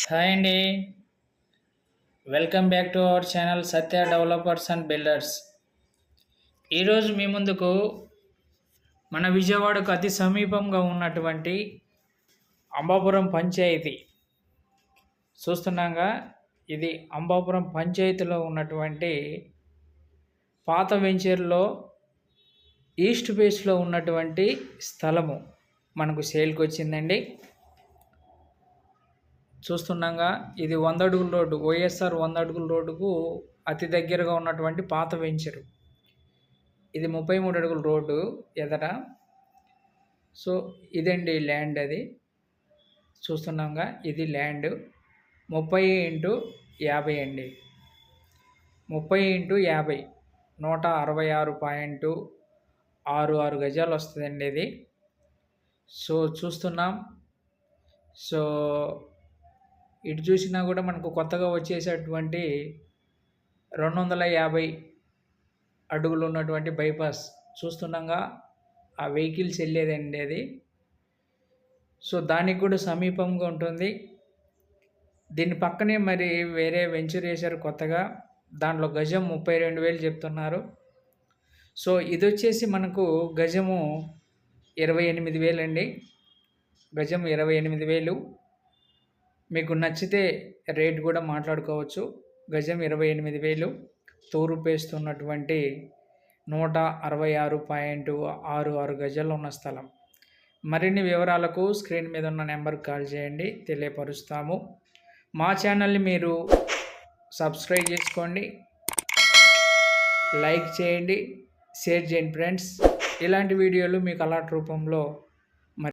Hi అండి. Welcome back to our channel Satya developers and builders. ఈరోజు మీ ముందుకు మన విజయవాడకు అతి సమీపంగా ఉన్నటువంటి అంబాపురం పంచాయతీ చూస్తున్నాగా. ఇది అంబాపురం పంచాయతీలో ఉన్నటువంటి పాత వెంచర్లో ఈస్ట్ ఫేస్లో ఉన్నటువంటి స్థలము మనకు సేల్కి వచ్చిందండి. చూస్తున్నాగా ఇది 100 అడుగుల రోడ్డు, వైఎస్ఆర్ 100 అడుగుల రోడ్డుకు అతి దగ్గరగా ఉన్నటువంటి పాత వెంచరు. ఇది 33 అడుగుల రోడ్డు ఎదట. సో ఇదండి ల్యాండ్. అది చూస్తున్నాగా, ఇది ల్యాండ్ 30x50 అండి. 30x50 166.66 గజాలు వస్తుందండి ఇది. సో చూస్తున్నాం. సో ఇటు చూసినా కూడా మనకు కొత్తగా వచ్చేసేటువంటి 250 అడుగులు ఉన్నటువంటి బైపాస్ చూస్తున్నాగా. ఆ వెహికల్స్ వెళ్ళేదండి అది. సో దానికి కూడా సమీపంగా ఉంటుంది. దీని పక్కనే మరి వేరే వెంచర్ వేశారు కొత్తగా. దాంట్లో గజం 32,000 చెప్తున్నారు. సో ఇది వచ్చేసి మనకు గజము 28,000 అండి. గజం 28,000. మీకు నచ్చితే రేట్ కూడా మాట్లాడుకోవచ్చు. గజం 28,000 తూరు పేస్తున్నటువంటి 166.66 గజాలు ఉన్న స్థలం. మరిన్ని వివరాలకు స్క్రీన్ మీద ఉన్న నెంబర్కి కాల్ చేయండి, తెలియపరుస్తాము. మా ఛానల్ని మీరు సబ్స్క్రైబ్ చేసుకోండి, లైక్ చేయండి, షేర్ చేయండి ఫ్రెండ్స్. ఇలాంటి వీడియోలు మీకు అలాంటి రూపంలో